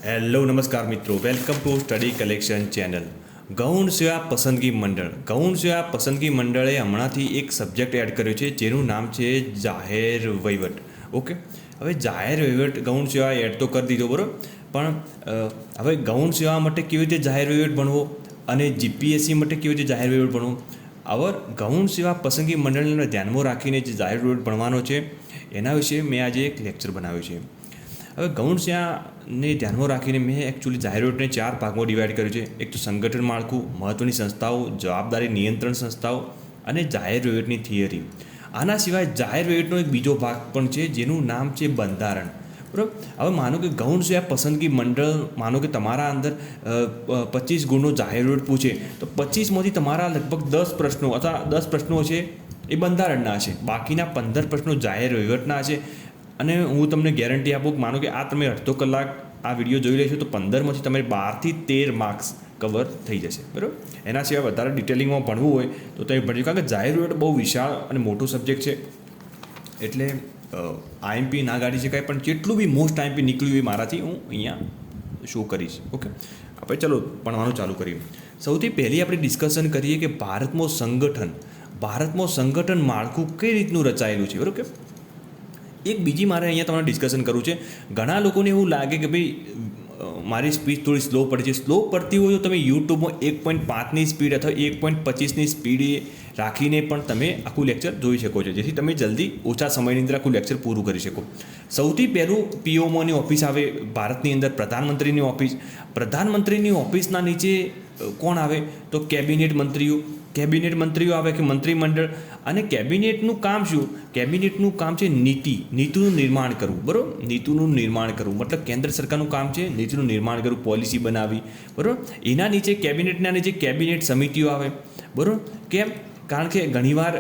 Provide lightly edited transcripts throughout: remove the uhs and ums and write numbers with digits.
Hello નમસ્કાર મિત્રો, welcome to study collection channel. ગૌણ સેવા પસંદગી મંડળ. ગૌણ સેવા પસંદગી મંડળે હમણાંથી એક સબ્જેક્ટ એડ કર્યો છે જેનું નામ છે જાહેર વહીવટ. ઓકે, હવે જાહેર વહીવટ ગૌણ સેવા એડ તો કરી દીધો બરાબર, પણ હવે ગૌણ સેવા માટે કેવી રીતે જાહેર વહીવટ ભણવો અને જીપીએસસી માટે કેવી રીતે જાહેર વહીવટ ભણવો, હવે ગૌણ સેવા પસંદગી મંડળને ધ્યાનમાં રાખીને જે જાહેર વહીવટ ભણવાનો છે એના વિશે મેં આજે એક લેક્ચર બનાવ્યો છે. હવે ગૌણ સેવાને ધ્યાનમાં રાખીને મેં એકચ્યુઅલી જાહેર વહીવટને 4 ભાગમાં ડિવાઈડ કર્યું છે. એક તો સંગઠન માળખું, મહત્ત્વની સંસ્થાઓ, જવાબદારી નિયંત્રણ સંસ્થાઓ અને જાહેર વહીવટની થિયરી. આના સિવાય જાહેર વહીવટનો એક બીજો ભાગ પણ છે જેનું નામ છે બંધારણ. બરાબર, હવે માનો કે ગૌણ સેવા પસંદગી મંડળ, માનો કે તમારા અંદર 25 ગુણનો જાહેર વહીવટ પૂછે તો 25માંથી તમારા લગભગ 10 પ્રશ્નો અથવા 10 પ્રશ્નો છે એ બંધારણના છે, બાકીના 15 પ્રશ્નો જાહેર વહીવટના છે. અને હું તમને ગેરંટી આપું કે માનો કે આ તમે અડધો કલાક આ વિડીયો જોઈ લેશો તો 15માંથી તમારે 12 થી 13 માર્ક્સ કવર થઈ જશે. બરાબર, એના સિવાય વધારે ડિટેલિંગમાં ભણવું હોય તો તમે ભણજો, કારણ કે જાહેર વહીવટ બહુ વિશાળ અને મોટો સબ્જેક્ટ છે. એટલે આઈએમપી ના ગાડી શકાય, પણ જેટલું બી મોસ્ટ આઈએમપી નીકળ્યું એ મારાથી હું અહીંયા શો કરીશ. ઓકે, આપણે ચલો ભણવાનું ચાલુ કરીએ. સૌથી પહેલી આપણે ડિસ્કશન કરીએ કે ભારતમાં સંગઠન માળખું કઈ રીતનું રચાયેલું છે. બરાબર, એક બીજી મારે અહીંયા તમારે ડિસ્કશન કરવું છે. ઘણા લોકોને એવું લાગે કે ભાઈ મારી સ્પીડ થોડી સ્લો પડે છે. સ્લો પડતી હોય તો તમે યુટ્યુબમાં 1.5ની સ્પીડ અથવા 1.25ની સ્પીડ રાખીને પણ તમે આખું લેક્ચર જોઈ શકો છો, જેથી તમે જલ્દી ઓછા સમયની અંદર આખું લેક્ચર પૂરું કરી શકો. સૌથી પહેલું પીઓમોની ઓફિસ આવે ભારતની અંદર, પ્રધાનમંત્રીની ઓફિસ. પ્રધાનમંત્રીની ઓફિસના નીચે કોણ આવે તો કેબિનેટ મંત્રીઓ આવે કે મંત્રીમંડળ. અને કેબિનેટનું કામ શું? કેબિનેટનું કામ છે નીતિનું નિર્માણ કરવું. બરાબર, નીતિનું નિર્માણ કરવું મતલબ કેન્દ્ર સરકારનું કામ છે નીતિનું નિર્માણ કરવું, પોલિસી બનાવવી. બરાબર, એના નીચે કેબિનેટના નીચે કેબિનેટ સમિતિઓ આવે. બરાબર, કેમ? કારણ કે ઘણીવાર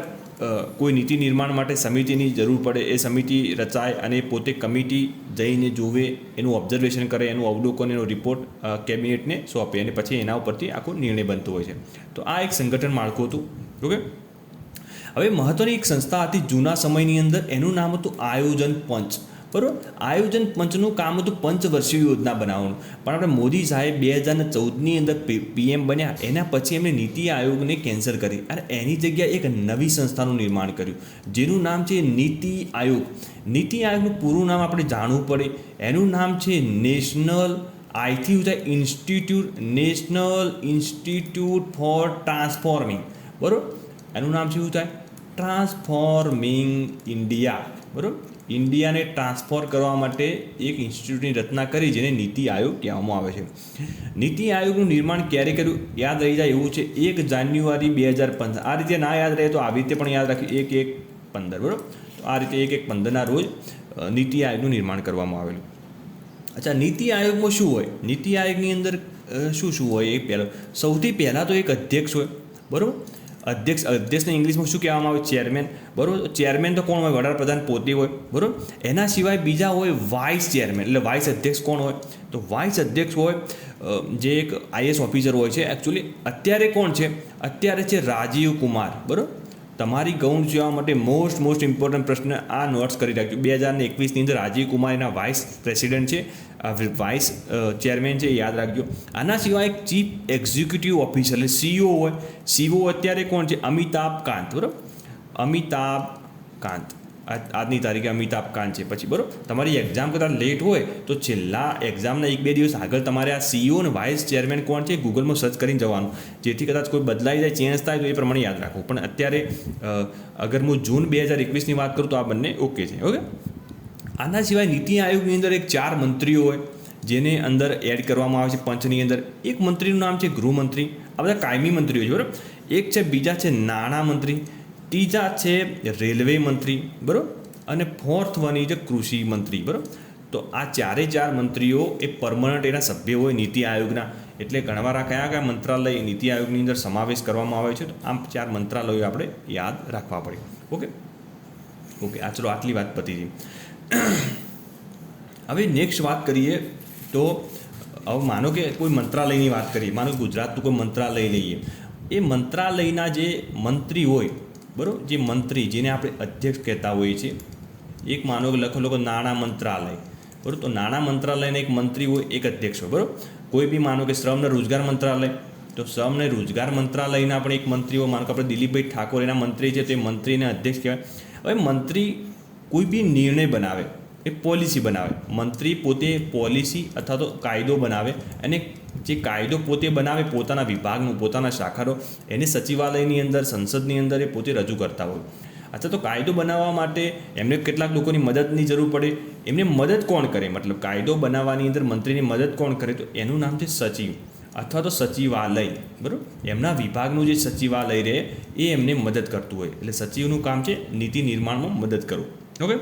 કોઈ નીતિ નિર્માણ માટે સમિતિની જરૂર પડે. એ સમિતિ રચાય અને પોતે કમિટી જઈને જોવે, એનું ઓબ્ઝર્વેશન કરે, એનું અવલોકન, એનો રિપોર્ટ કેબિનેટને સોંપે અને પછી એના ઉપરથી આખો નિર્ણય બનતો હોય છે. તો આ એક સંગઠન માળખું હતું. ઓકે, હવે મહત્ત્વની એક સંસ્થા હતી જૂના સમયની અંદર, એનું નામ હતું આયોજન પંચ. બરાબર, આયોજન પંચનું કામ હતું પંચવર્ષીય યોજના બનાવવાનું. પણ આપણે મોદી સાહેબ 2014ની અંદર પીએમ બન્યા, એના પછી એમણે નીતિ આયોગને કેન્સલ કરી અને એની જગ્યાએ એક નવી સંસ્થાનું નિર્માણ કર્યું જેનું નામ છે નીતિ આયોગ. નીતિ આયોગનું પૂરું નામ આપણે જાણવું પડે. એનું નામ છે નેશનલ ઇન્સ્ટિટ્યૂટ ફોર ટ્રાન્સફોર્મિંગ. બરાબર, એનું નામ શું થાય? Transforming India. બરાબર, ઇન્ડિયાને ટ્રાન્સફોર કરવા માટે એક ઇન્સ્ટિટ્યૂટની રચના કરી જેને નીતિ આયોગ કહેવામાં આવે છે. નીતિ આયોગનું નિર્માણ ક્યારે કર્યું? યાદ રહી જાય એવું છે 1 જાન્યુઆરી 2015. આ રીતે ના યાદ રહે તો આવી રીતે પણ યાદ રાખી 1/1/15. બરાબર, તો આ રીતે 1/1/15ના રોજ નીતિ આયોગનું નિર્માણ કરવામાં આવેલું. અચ્છા, નીતિ આયોગમાં શું હોય? નીતિ આયોગની અંદર શું હોય? એ પહેલાં સૌથી પહેલાં તો એક અધ્યક્ષ હોય. બરાબર, અધ્યક્ષને ઇંગ્લિશમાં શું કહેવામાં આવે? ચેરમેન. બરાબર, ચેરમેન તો કોણ હોય? વડાપ્રધાન પોતે હોય. બરાબર, એના સિવાય બીજા હોય વાઇસ ચેરમેન. એટલે વાઇસ અધ્યક્ષ કોણ હોય? તો વાઇસ અધ્યક્ષ હોય જે એક આઈએએસ ઓફિસર હોય છે. એકચ્યુઅલી અત્યારે કોણ છે? અત્યારે છે રાજીવ કુમાર. બરાબર, તમારી ગૌણ સેવા માટે મોસ્ટ ઇમ્પોર્ટન્ટ પ્રશ્ન આ નોટ્સ કરી રાખજો. 2021ની અંદર રાજીવ કુમાર એના વાઇસ પ્રેસિડેન્ટ છે, વાઇસ ચેરમેન છે, યાદ રાખજો. આના સિવાય એક ચીફ એક્ઝિક્યુટિવ ઓફિસર એટલે સીઓ હોય. સીઓ અત્યારે કોણ છે? અમિતાભ કાંત. બરાબર, અમિતાભ કાંત આજની તારીખે અમિતાભ કાંત છે. પછી બરાબર, તમારી એક્ઝામ કરતાં લેટ હોય તો છેલ્લા એક્ઝામના 1-2 દિવસ આગળ તમારે આ સીઓ અને વાઇસ ચેરમેન કોણ છે ગૂગલમાં સર્ચ કરીને જવાનું, જેથી કદાચ કોઈ બદલાઈ જાય, ચેન્જ થાય તો એ પ્રમાણે યાદ રાખવું. પણ અત્યારે અગર હું જૂન 2021ની વાત કરું તો આ બંને ઓકે છે. ઓકે, આના સિવાય નીતિ આયોગની અંદર 4 મંત્રીઓ હોય જેને અંદર એડ કરવામાં આવે છે પંચની અંદર. એક મંત્રીનું નામ છે ગૃહમંત્રી. આ બધા કાયમી મંત્રીઓ છે. બરાબર, એક છે બીજા છે નાણામંત્રી, ત્રીજા છે રેલવે મંત્રી. બરાબર, અને ફોર્થ વન છે કૃષિ મંત્રી. બરાબર, તો આ 4 મંત્રીઓ એ પરમનન્ટ એના સભ્ય હોય નીતિ આયોગના. એટલે ઘણીવાર આ કયા મંત્રાલય નીતિ આયોગની અંદર સમાવેશ કરવામાં આવે છે, તો આમ 4 મંત્રાલયો આપણે યાદ રાખવા પડે. ઓકે, આ ચલો આટલી વાત પતી હતી. હવે નેક્સ્ટ વાત કરીએ તો હવે માનો કે કોઈ મંત્રાલયની વાત કરીએ, માનો ગુજરાતનું કોઈ મંત્રાલય લઈએ. એ મંત્રાલયના જે મંત્રી હોય, બરાબર, જે મંત્રી જેને આપણે અધ્યક્ષ કહેતા હોઈએ છીએ, એક માનો કે લખો નાણાં મંત્રાલય. બરાબર. તો નાણાં મંત્રાલયના એક મંત્રી હોય, એક અધ્યક્ષ હોય. બરાબર. કોઈ બી માનો કે શ્રમ અને રોજગાર મંત્રાલય, તો શ્રમ અને રોજગાર મંત્રાલયના પણ એક મંત્રી હોય. માનો કે આપણે દિલીપભાઈ ઠાકોર એના મંત્રી છે, તો એ મંત્રીને અધ્યક્ષ કહેવાય. હવે મંત્રી કોઈ બી નિર્ણય બનાવે, એ પોલિસી બનાવે. મંત્રી પોતે પોલિસી અથવા તો કાયદો બનાવે, અને જે કાયદો પોતે બનાવે પોતાના વિભાગનું, પોતાના શાખાનો, એને સચિવાલયની અંદર, સંસદની અંદર એ પોતે રજૂ કરતા હોય. અથવા તો કાયદો બનાવવા માટે એમને કેટલાક લોકોની મદદની જરૂર પડે. એમને મદદ કોણ કરે, મતલબ કાયદો બનાવવાની અંદર મંત્રીની મદદ કોણ કરે, તો એનું નામ છે સચિવ અથવા તો સચિવાલય. બરાબર. એમના વિભાગનું જે સચિવાલય રહે એ એમને મદદ કરતું હોય. એટલે સચિવનું કામ છે નીતિ નિર્માણમાં મદદ કરવું. ઓકે,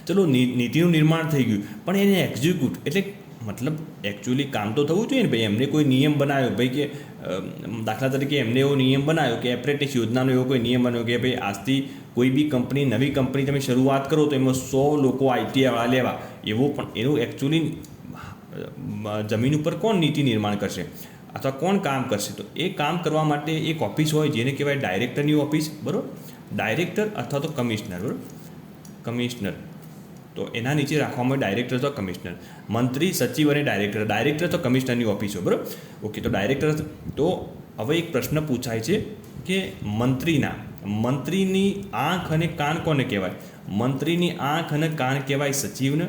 ચલો નીતિનું નિર્માણ થઈ ગયું, પણ એને એક્ઝિક્યુટ એટલે મતલબ એકચ્યુઅલી કામ તો થવું જોઈએ ને ભાઈ. એમને કોઈ નિયમ બનાવ્યો ભાઈ, કે દાખલા તરીકે એમને એવો નિયમ બનાવ્યો કે એપ્રેન્ટિસ યોજનાનો એવો કોઈ નિયમ બનાવ્યો કે ભાઈ આજથી કોઈ બી કંપની, નવી કંપની તમે શરૂઆત કરો તો એમાં 100 લોકો આઈટીઆઈવાળા લેવા. એવો પણ એનું એકચ્યુઅલી જમીન ઉપર કોણ નીતિ નિર્માણ કરશે અથવા કોણ કામ કરશે, તો એ કામ કરવા માટે એક ઓફિસ હોય જેને કહેવાય ડાયરેક્ટરની ઓફિસ. બરાબર. ડાયરેક્ટર અથવા તો કમિશનર. બરાબર. કમિશનર, તો એના નીચે રાખવામાં ડાયરેક્ટર અથવા કમિશનર. મંત્રી, સચિવ અને ડાયરેક્ટર. ડાયરેક્ટર તો કમિશનરની ઓફિસ હોય. બરાબર. ઓકે, તો ડાયરેક્ટર. તો હવે એક પ્રશ્ન પૂછાય છે કે મંત્રીની આંખ અને કાન કોને કહેવાય? મંત્રીની આંખ અને કાન કહેવાય સચિવને,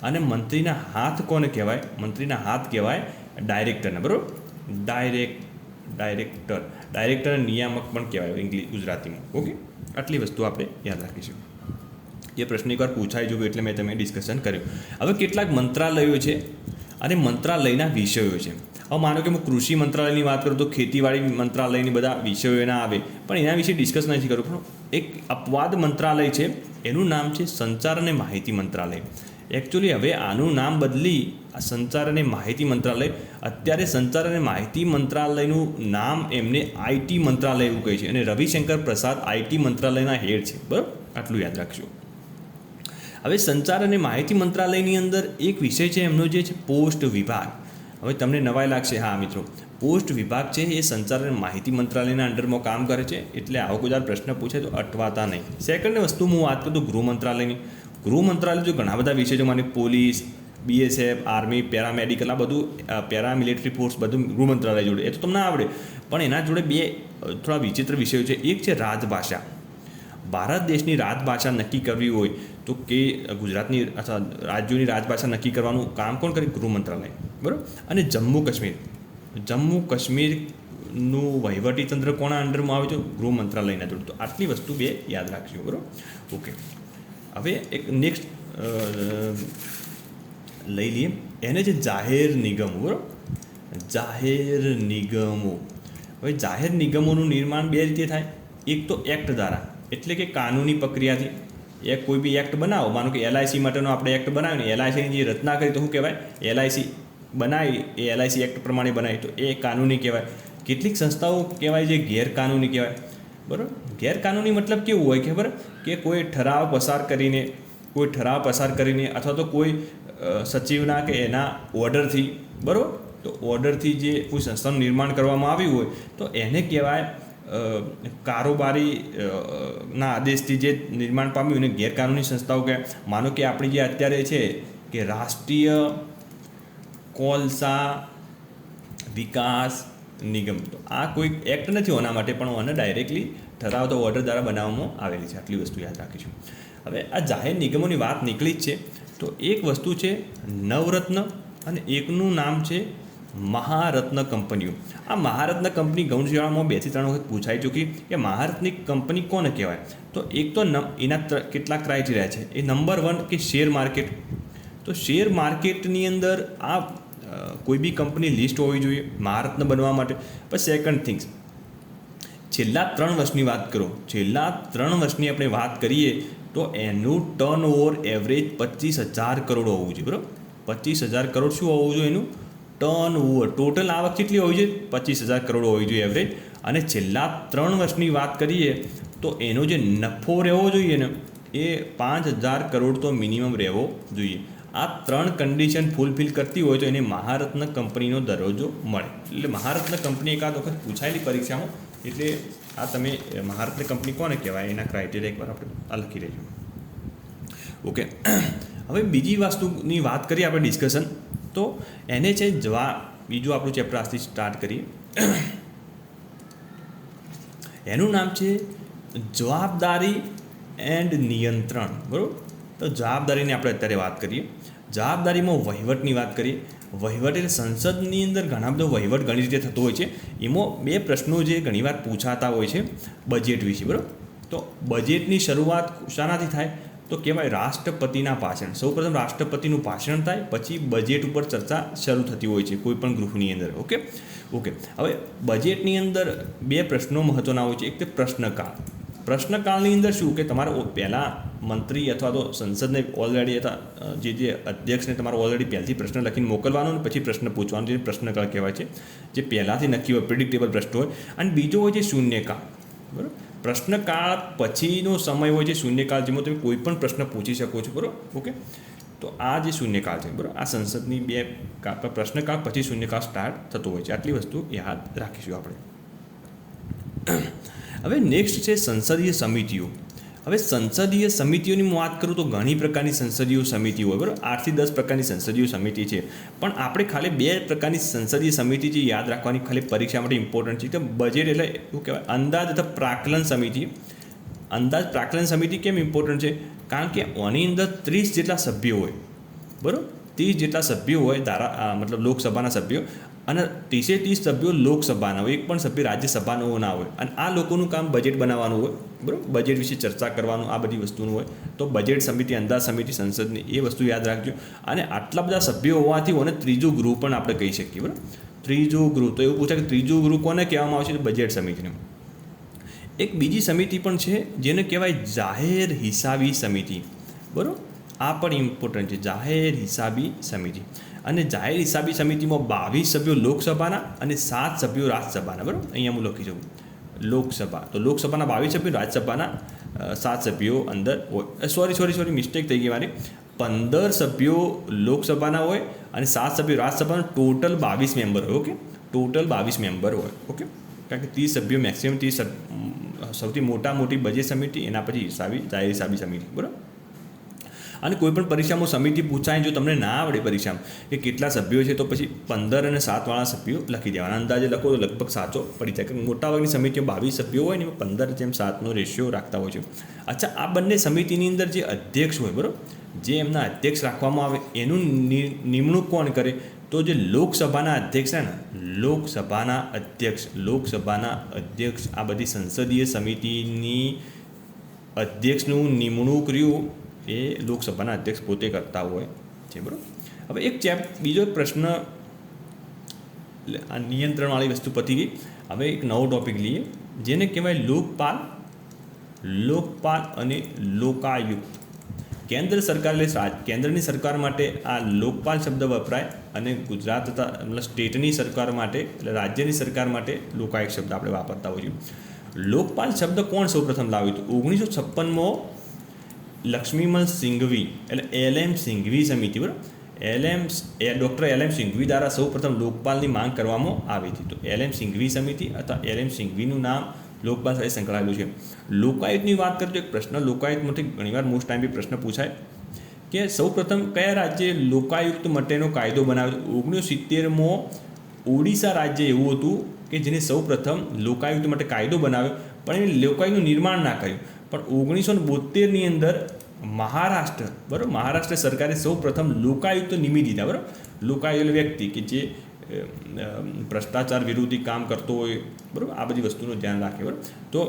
અને મંત્રીના હાથ કોને કહેવાય? મંત્રીના હાથ કહેવાય ડાયરેક્ટરને. બરાબર. ડાયરેક્ટર નિયામક પણ કહેવાય ગુજરાતીમાં. ઓકે, આટલી વસ્તુ આપણે યાદ રાખીશું. એ પ્રશ્ન એકવાર પૂછાઈ જોયું એટલે મેં તમે ડિસ્કશન કર્યું. હવે કેટલાક મંત્રાલયો છે અને મંત્રાલયના વિષયો છે. હવે માનો કે હું કૃષિ મંત્રાલયની વાત કરું તો ખેતીવાડી મંત્રાલયની બધા વિષયો એના આવે, પણ એના વિશે ડિસ્કસ નથી કરું. પણ એક અપવાદ મંત્રાલય છે, એનું નામ છે સંચાર અને માહિતી મંત્રાલય. એકચ્યુઅલી હવે આનું નામ બદલી આ સંચાર અને માહિતી મંત્રાલય. અત્યારે સંચાર અને માહિતી મંત્રાલયનું નામ એમને આઈટી મંત્રાલય એવું કહે છે, અને રવિશંકર પ્રસાદ આઈટી મંત્રાલયના હેડ છે. બરાબર. આટલું યાદ રાખજો. હવે સંચાર અને માહિતી મંત્રાલયની અંદર એક વિષય છે એમનો જે છે પોસ્ટ વિભાગ. હવે તમને નવાઈ લાગશે, હા મિત્રો, પોસ્ટ વિભાગ છે એ સંચાર અને માહિતી મંત્રાલયના અંડરમાં કામ કરે છે. એટલે આવો કોઈ પ્રશ્ન પૂછે તો અટવાતા નહીં. સેકન્ડ વસ્તુ હું વાત કરું તો ગૃહ મંત્રાલયની. ગૃહ મંત્રાલય જો ઘણા બધા વિષય છે, મને પોલીસ, BSF, આર્મી, પેરામેડિકલ, આ બધું પેરામિલિટરી ફોર્સ બધું ગૃહ મંત્રાલય જોડે. એ તો તમને આવડે, પણ એના જોડે બે થોડા વિચિત્ર વિષયો છે. એક છે રાજભાષા. ભારત દેશની રાજભાષા નક્કી કરવી હોય તો કે ગુજરાતની અથવા રાજ્યોની રાજભાષા નક્કી કરવાનું કામ કોણ કરે? ગૃહ મંત્રાલય. બરાબર. અને જમ્મુ કાશ્મીરનું વહીવટીતંત્ર કોના અંડરમાં આવે છે? ગૃહ મંત્રાલયના જોડે. તો આટલી વસ્તુ બે યાદ રાખજો. બરાબર. ઓકે, હવે એક નેક્સ્ટ લઈ લઈએ એને છે જાહેર નિગમો. બરાબર. જાહેર નિગમો. હવે જાહેર નિગમોનું નિર્માણ બે રીતે થાય. એક તો એક્ટ દ્વારા, એટલે કે કાનૂની પ્રક્રિયાથી. એક કોઈ બી એક્ટ બનાવો, માનો કે LIC માટેનો આપણે એક્ટ બનાવ્યો ને, LICની જે રચના કરી તો શું કહેવાય? LIC બનાવી, એ LIC એક્ટ પ્રમાણે બનાવી, તો એ કાનૂની કહેવાય. કેટલીક સંસ્થાઓ કહેવાય જે ગેરકાનૂની કહેવાય. બરાબર. ગેરકાનૂની મતલબ કેવું હોય ખબર? કે કોઈ ઠરાવ પસાર કરીને અથવા તો કોઈ સચિવના કે એના ઓર્ડરથી, બરાબર, તો ઓર્ડરથી જે કોઈ સંસ્થાનું નિર્માણ કરવામાં આવ્યું હોય તો એને કહેવાય કારોબારી ના આદેશથી જે નિર્માણ પામ્યું એને ગેરકાનૂની સંસ્થાઓ કહેવાય. માનો કે આપણી જે અત્યારે છે કે રાષ્ટ્રીય કોલસા વિકાસ નિગમ, તો આ કોઈ એક્ટ નથી ઓના માટે, પણ ઓને ડાયરેક્ટલી ઠરાવ તો ઓર્ડર દ્વારા બનાવવામાં આવેલી છે. આટલી વસ્તુ યાદ રાખીશું. હવે આ જાહેર નિગમોની વાત નીકળી જ છે, તો એક વસ્તુ છે નવરત્ન અને એકનું નામ છે મહારત્ન કંપનીઓ. આ મહારત્ન કંપની ગૌણ શાળામાં 2 થી 3 વખત પૂછાઈ ચૂકી કે મહારત્ન કંપની કોને કહેવાય. તો એક તો એના કેટલાક ક્રાઇટેરિયા છે. એ નંબર 1 કે શેર માર્કેટ. તો શેર માર્કેટની અંદર આ કોઈ બી કંપની લિસ્ટ હોવી જોઈએ મહારત્ન બનવા માટે. પણ સેકન્ડ થિંગ્સ, છેલ્લા 3 વર્ષની વાત કરો, છેલ્લા 3 વર્ષની આપણે વાત કરીએ તો એનું ટર્નઓવર એવરેજ 25,000 કરોડ હોવું જોઈએ. બરાબર. 25,000 કરોડ શું હોવું જોઈએ? એનું ટર્નઓવર, ટોટલ આવક કેટલી હોવી જોઈએ? 25,000 કરોડ હોવી જોઈએ એવરેજ. અને છેલ્લા 3 વર્ષની વાત કરીએ તો એનો જે નફો રહેવો જોઈએ ને એ 5,000 કરોડ તો મિનિમમ રહેવો જોઈએ. આ 3 કન્ડિશન ફૂલફિલ કરતી હોય તો એને મહારત્ન કંપનીનો દરજ્જો મળે. એટલે મહારત્ન કંપની એકાદ વખત પૂછાયેલી પરીક્ષામાં, એટલે આ તમે મહારત્ન કંપની કોને કહેવાય એના ક્રાઇટેરિયા એકવાર આપણે આ લખી લેજો. ઓકે, હવે બીજી વસ્તુની વાત કરીએ આપણે ડિસ્કશન, તો એને છે બીજું આપણું ચેપ્ટર આજથી સ્ટાર્ટ કરીએ. એનું નામ છે જવાબદારી એન્ડ નિયંત્રણ. બરાબર, તો જવાબદારીની આપણે અત્યારે વાત કરીએ. જવાબદારીમાં વહીવટની વાત કરીએ. વહીવટ એટલે સંસદની અંદર ઘણા બધો વહીવટ ઘણી રીતે થતો હોય છે. એમાં બે પ્રશ્નો જે ઘણીવાર પૂછાતા હોય છે બજેટ વિશે. બરાબર, તો બજેટની શરૂઆત શાનાથી થાય? તો કહેવાય રાષ્ટ્રપતિના ભાષણ. સૌપ્રથમ રાષ્ટ્રપતિનું ભાષણ થાય, પછી બજેટ ઉપર ચર્ચા શરૂ થતી હોય છે કોઈ પણ ગૃહની અંદર. ઓકે. હવે બજેટની અંદર બે પ્રશ્નો મહત્ત્વના હોય છે. એક તે પ્રશ્નકાળ. પ્રશ્નકાળની અંદર શું કે તમારે પહેલાં મંત્રી અથવા તો સંસદને ઓલરેડી અથવા જે અધ્યક્ષને તમારે ઓલરેડી પહેલાંથી પ્રશ્ન લખીને મોકલવાનો અને પછી પ્રશ્ન પૂછવાનો, જે પ્રશ્નકાળ કહેવાય છે, જે પહેલાંથી નક્કી હોય, પ્રિડિક્ટેબલ પ્રશ્ન હોય. અને બીજો હોય છે શૂન્યકાળ. બરાબર, પ્રશ્નકાળ પછીનો સમય હોય છે શૂન્યકાળ, જેમાં તમે કોઈ પણ પ્રશ્ન પૂછી શકો છો. બરાબર, ઓકે. તો આ જે શૂન્યકાળ છે, બરાબર, આ સંસદની બે પ્રશ્નકાળ પછી શૂન્યકાળ સ્ટાર્ટ થતો હોય છે. આટલી વસ્તુ યાદ રાખીશું આપણે. હવે નેક્સ્ટ છે સંસદીય સમિતિઓ. હવે સંસદીય સમિતિઓની હું વાત કરું તો ઘણી પ્રકારની સંસદીય સમિતિઓ હોય. બરાબર, 8 થી 10 પ્રકારની સંસદીય સમિતિ છે. પણ આપણે ખાલી 2 પ્રકારની સંસદીય સમિતિ જે યાદ રાખવાની ખાલી પરીક્ષા માટે ઇમ્પોર્ટન્ટ છે. કે બજેટ એટલે શું કહેવાય, અંદાજ અથવા પ્રાકલન સમિતિ. પ્રાકલન સમિતિ કેમ ઇમ્પોર્ટન્ટ છે? કારણ કે આની અંદર 30 જેટલા સભ્યો હોય. બરાબર, 30 જેટલા સભ્યો હોય, મતલબ લોકસભાના સભ્યો, અને 30 સભ્યો લોકસભાના હોય, એક પણ સભ્ય રાજ્યસભાનો ના હોય. અને આ લોકોનું કામ બજેટ બનાવવાનું હોય. બરાબર, બજેટ વિશે ચર્ચા કરવાનું, આ બધી વસ્તુનું હોય. તો બજેટ સમિતિ, અંદાજ સમિતિ સંસદની, એ વસ્તુ યાદ રાખજો. અને આટલા બધા સભ્યો હોવાથી અને ત્રીજું ગૃહ પણ આપણે કહી શકીએ. બરાબર, ત્રીજું ગૃહ, તો એવું પૂછાય કે ત્રીજું ગૃહ કોને કહેવામાં આવે છે? બજેટ સમિતિને. એક બીજી સમિતિ પણ છે જેને કહેવાય જાહેર હિસાબી સમિતિ. બરાબર, આ પણ ઇમ્પોર્ટન્ટ છે, જાહેર હિસાબી સમિતિ. અને જાહેર હિસાબી સમિતિમાં 22 સભ્યો લોકસભાના અને 7 સભ્યો રાજ્યસભાના. બરાબર, અહીંયા હું લખી શકું લોકસભા, તો લોકસભાના 22 સભ્યો, રાજ્યસભાના 7 સભ્યો અંદર હોય. સોરી મિસ્ટેક થઈ ગઈ મારી. 15 સભ્યો લોકસભાના હોય અને 7 સભ્યો રાજ્યસભાના. ટોટલ 22 મેમ્બર હોય. ઓકે, ટોટલ 22 મેમ્બર હોય. ઓકે, કારણ કે 30 સભ્યો મેક્સિમમ 30 સૌથી મોટી બજેટ સમિતિ, એના પછી જાહેર હિસાબી સમિતિ. બરાબર, અને કોઈ પણ પરીક્ષામાં સમિતિ પૂછાય, જો તમને ના આવડે પરીક્ષામાં કે કેટલા સભ્યો છે, તો પછી 15 અને 7 વાળા સભ્યો લખી દેવાના. અંદાજે લખો તો લગભગ સાચો પડી જાય. કે મોટાભાગની સમિતિઓ 22 સભ્યો હોય ને, 15:7નો રેશિયો રાખતા હોય છે. અચ્છા, આ બંને સમિતિની અંદર જે અધ્યક્ષ હોય, બરાબર, જે એમના અધ્યક્ષ રાખવામાં આવે, એનું નિમણૂક કોણ કરે? તો જે લોકસભાના અધ્યક્ષ છે ને, લોકસભાના અધ્યક્ષ આ બધી સંસદીય સમિતિની અધ્યક્ષનું નિમણૂક રહ્યું એ લોકસભાના અધ્યક્ષ પોતે કરતા હોય છે. બરાબર, હવે બીજો પ્રશ્ન, આ નિયંત્રણવાળી વસ્તુ પતી ગઈ. હવે એક નવો ટોપિક લઈએ જેને કહેવાય લોકપાલ અને લોકાયુક્ત. કેન્દ્ર સરકાર એટલે કેન્દ્રની સરકાર માટે આ લોકપાલ શબ્દ વપરાય, અને ગુજરાત તથા મતલબ સ્ટેટની સરકાર માટે એટલે રાજ્યની સરકાર માટે લોકાયુક્ત શબ્દ આપણે વાપરતા હોઈએ. લોકપાલ શબ્દ કોણ સૌપ્રથમ લાવ્યું હતું? 1956માં લક્ષ્મીમલ સિંઘવી એટલે LM સિંઘવી સમિતિ. બરાબર, ડૉક્ટર LM સિંઘવી દ્વારા સૌપ્રથમ લોકપાલની માંગ કરવામાં આવી હતી. તો LM સિંઘવી સમિતિ અથવા LM સિંઘવીનું નામ લોકપાલ સાથે સંકળાયેલું છે. લોકાયુક્તની વાત કરીએ તો એક પ્રશ્ન લોકાયુક્તમાંથી ઘણીવાર મોસ્ટ ટાઈમ પ્રશ્ન પૂછાય કે સૌપ્રથમ કયા રાજ્યે લોકાયુક્ત માટેનો કાયદો બનાવ્યો? 1970માં ઓડિશા રાજ્ય એવું હતું કે જેને સૌપ્રથમ લોકાયુક્ત માટે કાયદો બનાવ્યો, પણ એને લોકાયુક્તનું નિર્માણ ના કર્યું. પણ 1972ની અંદર મહારાષ્ટ્ર સરકારે સૌપ્રથમ લોકાયુક્ત નિમી દીધા. બરાબર, લોકાયુક્ત વ્યક્તિ કે જે ભ્રષ્ટાચાર વિરોધી કામ કરતો હોય. બરાબર, આ બધી વસ્તુનું ધ્યાન રાખે. બરાબર, તો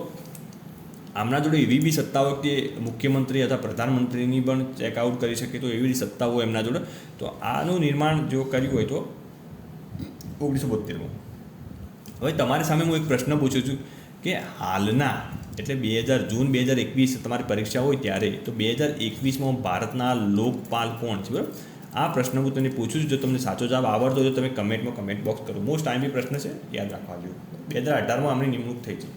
આમના જોડે એવી બી સત્તા હોય કે મુખ્યમંત્રી અથવા પ્રધાનમંત્રીની પણ ચેકઆઉટ કરી શકે, તો એવી સત્તા હોય એમના જોડે. તો આનું નિર્માણ જો કર્યું હોય તો 1972માં. હવે તમારી સામે હું એક પ્રશ્ન પૂછું છું કે હાલના એટલે જૂન 2021 તમારી પરીક્ષા હોય ત્યારે, તો 2021માં ભારતના લોકપાલ કોણ છે? બરાબર, આ પ્રશ્ન હું તમને પૂછું છું. જો તમને સાચો જવાબ આવડતો હોય તો તમે કમેન્ટ બોક્સ કરો. મોસ્ટ ટાઈમની પ્રશ્ન છે, યાદ રાખવા જોઈએ. 2018માં આમની નિમણૂક થઈ છે.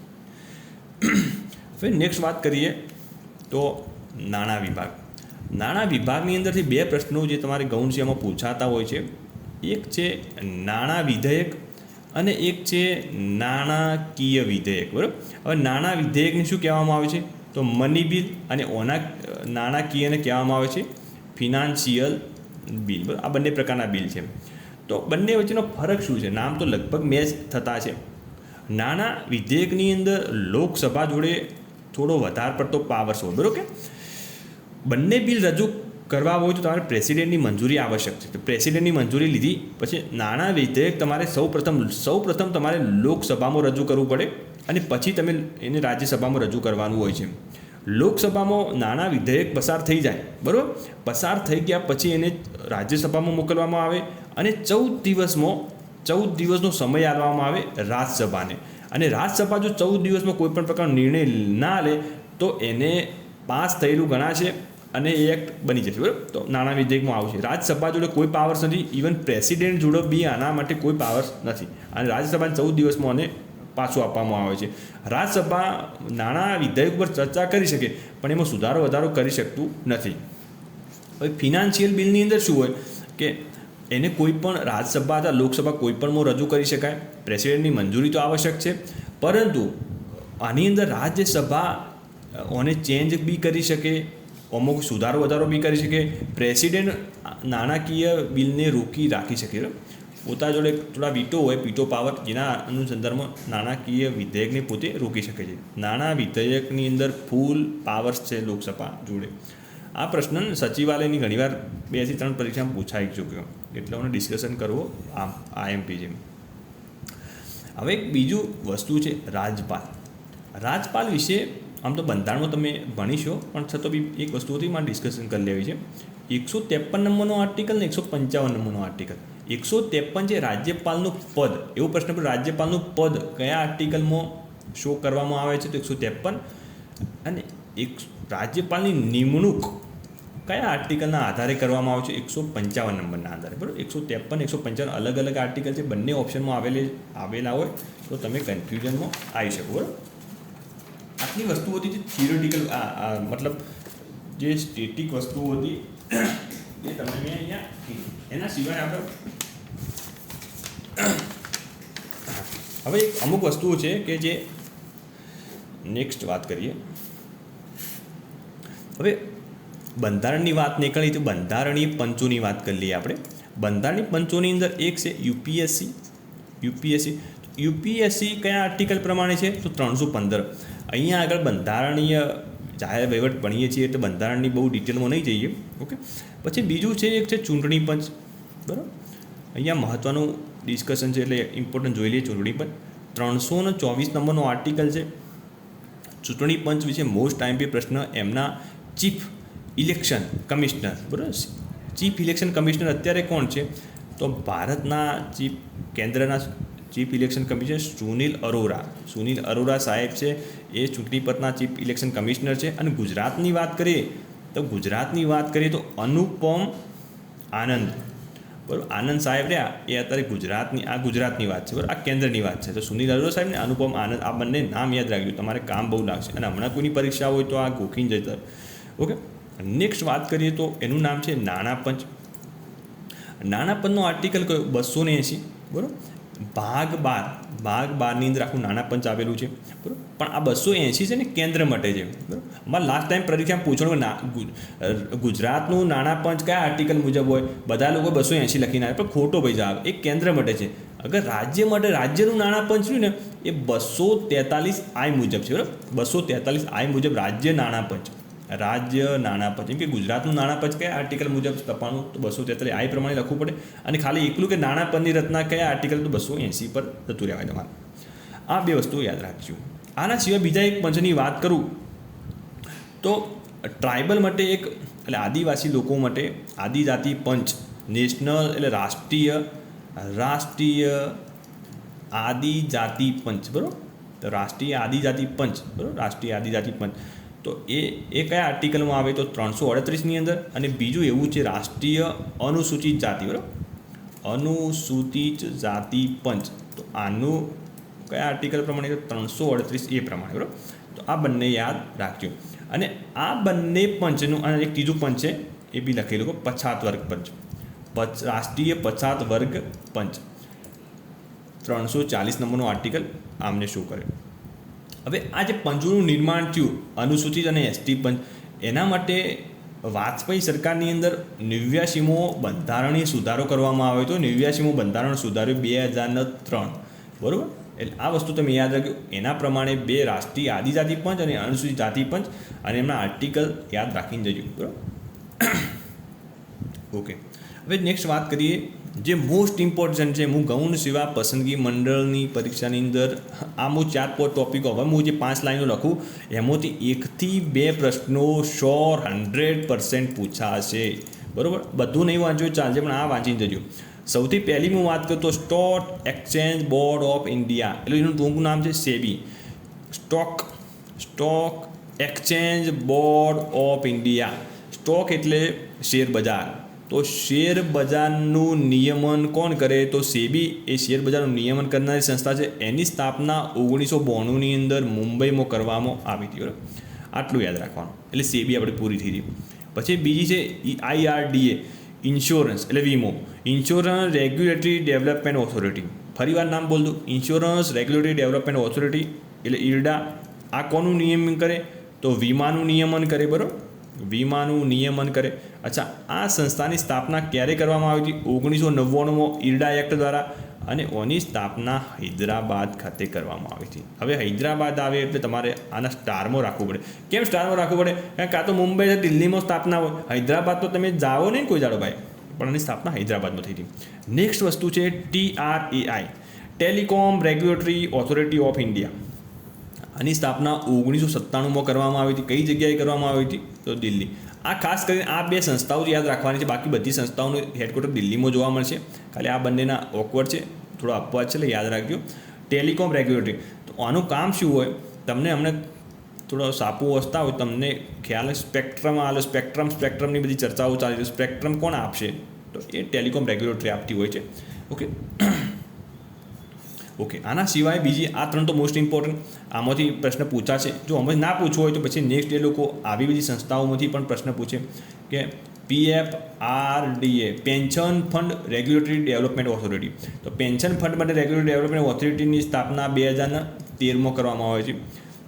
હવે નેક્સ્ટ વાત કરીએ તો નાણાં વિભાગની અંદરથી 2 પ્રશ્નો જે તમારે ગૌણ છે એમાં પૂછાતા હોય છે. એક છે નાણાં વિધેયક અને એક છે નાણાકીય વિધેયક. બરાબર, હવે નાણાં વિધેયકને શું કહેવામાં આવે છે? તો મની બિલ, અને નાણાકીયને કહેવામાં આવે છે ફિનાન્શિયલ બિલ, બરાબર. આ બંને પ્રકારના બિલ છે. તો બંને વચ્ચેનો ફરક શું છે? નામ તો લગભગ મેચ થતા છે. નાણાં વિધેયકની અંદર લોકસભા જોડે થોડો વધારે પડતો પાવર્સ હોય, બરાબર. કે બંને બિલ રજૂ કરવા હોય તો તમારે પ્રેસિડેન્ટની મંજૂરી આવશ્યક છે. તો પ્રેસિડેન્ટની મંજૂરી લીધી પછી નાણાં વિધેયક તમારે સૌપ્રથમ તમારે લોકસભામાં રજૂ કરવું પડે અને પછી તમે એને રાજ્યસભામાં રજૂ કરવાનું હોય છે. લોકસભામાં નાણાં વિધેયક પસાર થઈ જાય, બરાબર. પસાર થઈ ગયા પછી એને રાજ્યસભામાં મોકલવામાં આવે અને 14 દિવસનો સમય આપવામાં આવે રાજ્યસભાને. અને રાજ્યસભા જો 14 દિવસમાં કોઈ પણ પ્રકારનો નિર્ણય ના લે તો એને પાસ થયેલું ગણાશે અને એ એક્ટ બની જશે, બરાબર. તો નાણાં વિધેયકમાં આવશે. રાજ્યસભા જોડે કોઈ પાવર્સ નથી, ઇવન પ્રેસિડેન્ટ જોડે બી આના માટે કોઈ પાવર્સ નથી. અને રાજ્યસભાને 14 દિવસમાં અને પાછું આપવામાં આવે છે. રાજ્યસભા નાણાં વિધેયક પર ચર્ચા કરી શકે પણ એમાં સુધારો વધારો કરી શકતું નથી. હવે ફિનાન્શિયલ બિલની અંદર શું હોય કે એને કોઈ પણ રાજ્યસભા અથવા લોકસભા કોઈ પણમાં રજૂ કરી શકાય. પ્રેસિડેન્ટની મંજૂરી તો આવશ્યક છે, પરંતુ આની અંદર રાજ્યસભા ઓને ચેન્જ બી કરી શકે, અમુક સુધારો વધારો બી કરી શકે. પ્રેસિડેન્ટ નાણાકીય બિલને રોકી રાખી શકે, પોતા જોડે થોડા વીટો હોય, પીટો પાવર, જેના અનુસંધાનમાં નાણાકીય વિધેયકને પોતે રોકી શકે છે. નાણાં વિધેયકની અંદર ફૂલ પાવર્સ છે લોકસભા જોડે. આ પ્રશ્ન સચિવાલયની ઘણીવાર 2 થી 3 પરીક્ષામાં પૂછાઈ ચૂક્યો, એટલે મને ડિસ્કશન કરવો આમ IMP જેમ. હવે એક બીજું વસ્તુ છે રાજ્યપાલ. રાજ્યપાલ વિશે આમ તો બંધારણમાં તમે ભણીશો, પણ છતાં બી એક વસ્તુ હતી મારે ડિસ્કશન કરી લેવી છે. 153 નંબરનો આર્ટિકલ ને 155 નંબરનો આર્ટિકલ. 153 છે રાજ્યપાલનું પદ. એવો પ્રશ્ન પર રાજ્યપાલનું પદ કયા આર્ટિકલમાં શો કરવામાં આવે છે? તો 153. અને રાજ્યપાલની નિમણૂક કયા આર્ટિકલના આધારે કરવામાં આવે છે? 155 નંબરના આધારે, બરાબર. 153, 155 અલગ અલગ આર્ટિકલ છે, બંને ઓપ્શનમાં આવેલા હોય તો તમે કન્ફ્યુઝનમાં આવી શકો, બરાબર. આટલી વસ્તુઓ હતી જે થિયોરિટિકલ, મતલબ જે સ્ટેટિક વસ્તુઓ હતી એ તમે મેં અહીંયા. એના સિવાય આપણે હવે અમુક વસ્તુઓ છે કે જે નેક્સ્ટ વાત કરીએ. હવે બંધારણની વાત નીકળી તો બંધારણીય પંચોની વાત કરી લઈએ આપણે. બંધારણીય પંચોની અંદર એક છે યુપીએસસી કયા આર્ટિકલ પ્રમાણે છે? તો 315. અહીંયા આગળ બંધારણીય જાહેર વહીવટ ભણીએ છીએ એટલે બંધારણની બહુ ડિટેલમાં નહીં જઈએ, ઓકે. પછી બીજું છે એક છે ચૂંટણી પંચ, બરાબર. અહીંયા મહત્ત્વનું ડિસ્કશન છે એટલે ઇમ્પોર્ટન્ટ જોઈ લઈએ. ચૂંટણી પંચ 324 નંબરનો આર્ટિકલ છે. ચૂંટણી પંચ વિશે મોસ્ટ IMP પ્રશ્ન એમના ચીફ ઇલેક્શન કમિશનર, બરાબર. ચીફ ઇલેક્શન કમિશનર અત્યારે કોણ છે? તો ભારતના કેન્દ્રના chief election commissioner Sunil Arora સાહેબ છે. એ ચૂંટણી પંચના ચીફ ઇલેક્શન કમિશનર છે. અને ગુજરાતની વાત કરીએ તો અનુપમ આનંદ, બરાબર. આનંદ સાહેબ રહ્યા એ અત્યારે ગુજરાતની વાત છે, બરાબર. આ કેન્દ્રની વાત છે. તો સુનિલ અરોરા સાહેબ ને અનુપમ આનંદ, આ બંને નામ યાદ રાખજો, તમારે કામ બહુ લાગશે. અને હમણાં કોઈની પરીક્ષા હોય તો આ ગોખીને જતા, ઓકે. નેક્સ્ટ વાત કરીએ તો એનું નામ છે નાણાં પંચ. નાણાં પંચનો આર્ટિકલ કયો? 280, બરાબર. ભાગ 12ની અંદર આખું નાણાં પંચ આવેલું છે, બરાબર. પણ આ 280 છે ને કેન્દ્ર માટે છે, બરાબર. અમારે લાસ્ટ ટાઈમ પરીક્ષામાં પૂછવાનું ગુજરાતનું નાણાં પંચ કયા આર્ટિકલ મુજબ હોય? બધા લોકો 280 લખીને આવે, પણ ખોટો પૈસા આવે. એ કેન્દ્ર માટે છે. અગર રાજ્ય માટે રાજ્યનું નાણાં પંચ રહ્યું ને એ 243I મુજબ છે, બરાબર. 243I મુજબ રાજ્ય નાણાં પંચ, એમ કે ગુજરાતનું નાણાં પંચ કયા આર્ટિકલ મુજબ તપાનું? તો 243I પ્રમાણે લખવું પડે. અને ખાલી એકલું કે નાણાં પંચની રચના કયા આર્ટિકલ? તો 280 પર જતું રહેવાય તમારે. આ બે વસ્તુઓ યાદ રાખજો. આના સિવાય બીજા એક પંચની વાત કરું તો ટ્રાઇબલ માટે એક, એટલે આદિવાસી લોકો માટે આદિજાતિ પંચ, નેશનલ એટલે રાષ્ટ્રીય આદિજાતિ પંચ, બરાબર. તો રાષ્ટ્રીય આદિજાતિ પંચ, બરાબર. રાષ્ટ્રીય આદિજાતિ પંચ તો એ કયા આર્ટિકલમાં આવે? તો 338ની અંદર. અને બીજું એવું છે રાષ્ટ્રીય અનુસૂચિત જાતિ, બરાબર. અનુસૂચિત જાતિ પંચ, તો આનું કયા આર્ટિકલ પ્રમાણે? 338A પ્રમાણે, બરાબર. તો આ બંને યાદ રાખજો. અને આ બંને પંચનું, અને એક ત્રીજું પંચ છે એ બી લખેલું કે પછાત વર્ગ પંચ, રાષ્ટ્રીય પછાત વર્ગ પંચ. 340 નંબરનો આર્ટિકલ આમને શું કરે? હવે આ જે પંચોનું નિર્માણ થયું અનુસૂચિત અને ST પંચ, એના માટે વાજપેયી સરકારની અંદર 89મો બંધારણીય સુધારો કરવામાં આવ્યો હતો. 89મો બંધારણ સુધારો 2003, બરાબર. એટલે આ વસ્તુ તમે યાદ રાખજો. એના પ્રમાણે 2 રાષ્ટ્રીય આદિજાતિ પંચ અને અનુસૂચિત જાતિ પંચ અને એમના આર્ટિકલ યાદ રાખીને જજો, બરાબર. ઓકે, હવે નેક્સ્ટ વાત કરીએ જે મોસ્ટ ઇમ્પોર્ટન્ટ છે. હું ગૌણ સેવા પસંદગી મંડળની પરીક્ષાની અંદર આ હું 4-5 ટોપિકો, હવે હું જે 5 લાઈનો લખું એમાંથી 1 થી 2 પ્રશ્નો 100% પૂછાશે, બરાબર. બધું નહીં વાંચવું ચાલશે, પણ આ વાંચીને જજો. સૌથી પહેલી હું વાત કરું તો stock exchange board of India, એટલે એનું ટૂંકું નામ છે SEBI. Stock exchange board of India. Stock એટલે શેર બજાર, તો શેર બજારનું નિયમન કોણ કરે? તો સેબી એ શેર બજારનું નિયમન કરનારી સંસ્થા છે. એની સ્થાપના 1992ની અંદર મુંબઈમાં કરવામાં આવી હતી, બરાબર. આટલું યાદ રાખવાનું. એટલે સેબી આપણે પૂરી થઈ ગઈ. પછી બીજી છે IRDA, ઇન્સ્યોરન્સ એટલે વીમો, ઇન્સ્યોરન્સ રેગ્યુલેટરી ડેવલપમેન્ટ ઓથોરિટી. ફરીવાર નામ બોલ દઉં, ઇન્સ્યોરન્સ રેગ્યુલેટરી ડેવલપમેન્ટ ઓથોરિટી એટલે IRDA. આ કોનું નિયમન કરે? તો વીમાનું નિયમન કરે, બરાબર. વીમાનું નિયમન કરે. અચ્છા, આ સંસ્થાની સ્થાપના ક્યારે કરવામાં આવી હતી? 1999માં IRDA એક્ટ દ્વારા, અને ઓની સ્થાપના હૈદરાબાદ ખાતે કરવામાં આવી હતી. હવે હૈદરાબાદ આવે એટલે તમારે આના સ્ટારમાં રાખવું પડે. કેમ સ્ટારમાં રાખવું પડે? કારણ કે કાં તો મુંબઈ કે દિલ્હીમાં સ્થાપના હોય, હૈદરાબાદ તો તમે જાઓ નહીં કોઈ જાડો ભાઈ, પણ એની સ્થાપના હૈદરાબાદમાં થઈ હતી. નેક્સ્ટ વસ્તુ છે TRAI, telecom regulatory authority of India. આની સ્થાપના 1997માં કરવામાં આવી હતી. કઈ જગ્યાએ કરવામાં આવી હતી? તો દિલ્હી. આ ખાસ કરીને આ 2 સંસ્થાઓ યાદ રાખવાની છે. બાકી બધી સંસ્થાઓનું હેડક્વાર્ટર દિલ્હીમાં જોવા મળશે. ખાલી આ બંનેના ઓકવર્ડ છે, થોડો અપવાદ છે, એટલે યાદ રાખજો. ટેલિકોમ રેગ્યુલેટરી, તો આનું કામ શું હોય? તમને હમણાં થોડો સાપુ વસતા હોય તમને ખ્યાલ સ્પેક્ટ્રમ આવે, સ્પેક્ટ્રમની બધી ચર્ચાઓ ચાલી છે. સ્પેક્ટ્રમ કોણ આપશે? તો એ ટેલિકોમ રેગ્યુલેટરી આપતી હોય છે. ઓકે, આના સિવાય બીજી આ 3 તો મોસ્ટ ઇમ્પોર્ટન્ટ, આમાંથી પ્રશ્ન પૂછાશે. જો અમે ના પૂછવો હોય તો પછી નેક્સ્ટ એ લોકો આવી બધી સંસ્થાઓમાંથી પણ પ્રશ્ન પૂછે કે PFRDA, pension fund regulatory development authority. તો પેન્શન ફંડ માટે રેગ્યુલેટરી ડેવલપમેન્ટ ઓથોરિટીની સ્થાપના 2013માં કરવામાં આવે છે.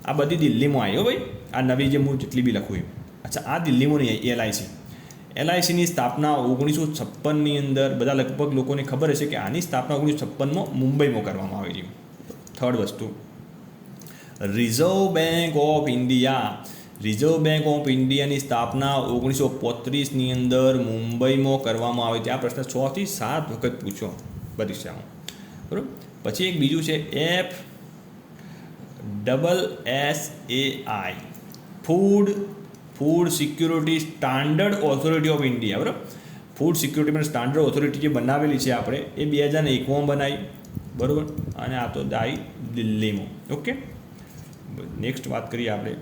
આ બધી દિલ્હીમાં આવી હો ભાઈ, આ નવી જે હું જેટલી બી લખું. અચ્છા, આ દિલ્હીમાં નહીં. LICની સ્થાપના 1956ની અંદર, બધા લગભગ લોકોને ખબર હશે કે આની સ્થાપના 1956માં મુંબઈમાં કરવામાં આવી છે. થર્ડ વસ્તુ, reserve bank of India. Reserve bank of ઇન્ડિયાની સ્થાપના 1935ની અંદર મુંબઈમાં કરવામાં આવી છે. આ પ્રશ્ન 6 થી 7 વખત પૂછો પરીક્ષામાં, બરાબર. પછી એક બીજું છે FSSAI, food security standard authority of India, બરાબર. ફૂડ સિક્યુરિટી માટે સ્ટાન્ડર્ડ ઓથોરિટી જે બનાવેલી છે આપણે, એ 2001માં બનાવી, બરાબર. અને આ તો દાઈ દિલ્હીમાં. ઓકે, નેક્સ્ટ વાત કરીએ આપણે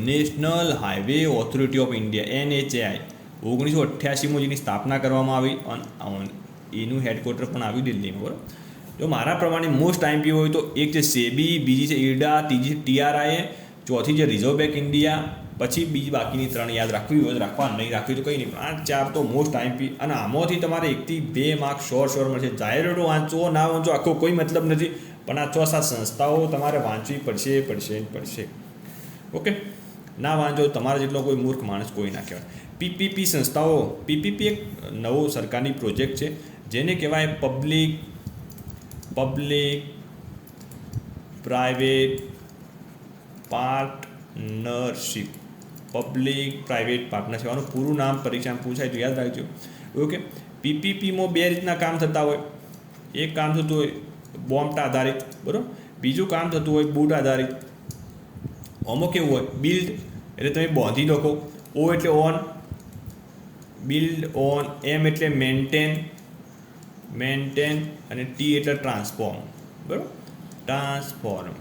national highway authority of India, NHAI. 1988માં જેની સ્થાપના કરવામાં આવી અને એનું હેડક્વાર્ટર પણ આવ્યું દિલ્હીમાં, બરાબર. જો મારા પ્રમાણે મોસ્ટ IMP હોય તો એક છે સેબી, બીજી છે IRDA, ત્રીજી TRAI, ચોથી છે રિઝર્વ બેંક ઇન્ડિયા, પછી બીજી બાકીની 3 યાદ રાખવી હોય રાખવા, નહીં રાખવી તો કંઈ નહીં. પણ આ 4 તો મોસ્ટ IMP, અને આમાંથી તમારે 1 થી 2 માર્ક શ્યોર મળશે. જાહેરાતો વાંચો ના વાંચો આખો કોઈ મતલબ નથી, પણ આ 6-7 સંસ્થાઓ તમારે વાંચવી પડશે. ઓકે, ના વાંચો તમારા જેટલો કોઈ મૂર્ખ માણસ કોઈ ના કહેવાય. PPP સંસ્થાઓ. PPP એક નવો સરકારની પ્રોજેક્ટ છે જેને કહેવાય પબ્લિક પ્રાઇવેટ પાર્ટનરશિપ. આનું પૂરું નામ પરીક્ષામાં પૂછાય તો યાદ રાખજો. ઓકે, PPPમાં 2 રીતના કામ થતા હોય. એક કામ થતું હોય બોમ્બ આધારિત, બરાબર. બીજું કામ થતું હોય બૂટ આધારિત. આમાં કેવું હોય? બિલ્ડ એટલે તમે બાંધી નાખો, O એટલે ઓન, બિલ્ડ ઓન, M એટલે મેન્ટેન, અને T એટલે ટ્રાન્સફોર્મ, બરાબર. ટ્રાન્સફોર્મ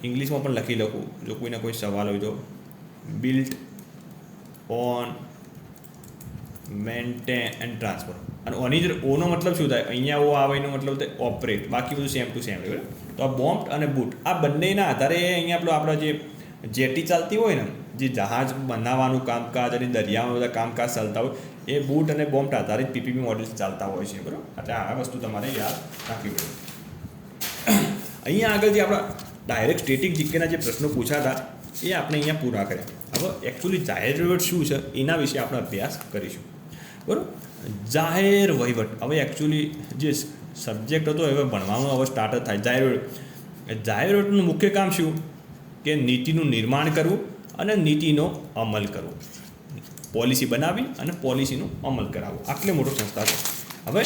ઇંગ્લિશમાં પણ લખી લખું જો કોઈના કોઈ સવાલ હોય તો. Built on, maintain and transfer. અને ઓની જ ઓનો મતલબ શું થાય? અહીંયા ઓ આવે એનો મતલબ થાય ઓપરેટ, બાકી બધું સેમ ટુ સેમ. બરાબર. તો આ બોમ્બ અને બૂટ આ બંનેના આધારે અહીંયા આપણા જે જેટી ચાલતી હોય ને, જે જહાજ બનાવવાનું કામકાજ અને દરિયામાં બધા કામકાજ ચાલતા હોય, એ બૂટ અને બોમ્બ આધારિત PPP મોડેલ્સ ચાલતા હોય છે, બરાબર. એટલે આ વસ્તુ તમારે યાદ રાખવી પડે. અહીંયા આગળ જે આપણા ડાયરેક્ટ સ્ટેટિક જીકેના જે પ્રશ્નો પૂછાતા એ આપણે અહીંયા પૂરા કર્યા. હવે એકચ્યુઅલી જાહેર વહીવટ શું છે એના વિશે આપણે અભ્યાસ કરીશું. બરાબર. જાહેર વહીવટ, હવે એકચ્યુઅલી જે સબ્જેક્ટ હતો હવે ભણવાનું હવે સ્ટાર્ટ જ થાય. જાહેર વહીવટનું મુખ્ય કામ શું? કે નીતિનું નિર્માણ કરવું અને નીતિનો અમલ કરવો. પોલિસી બનાવી અને પોલિસીનો અમલ કરાવવો, આટલે મોટો સંસ્થા છે. હવે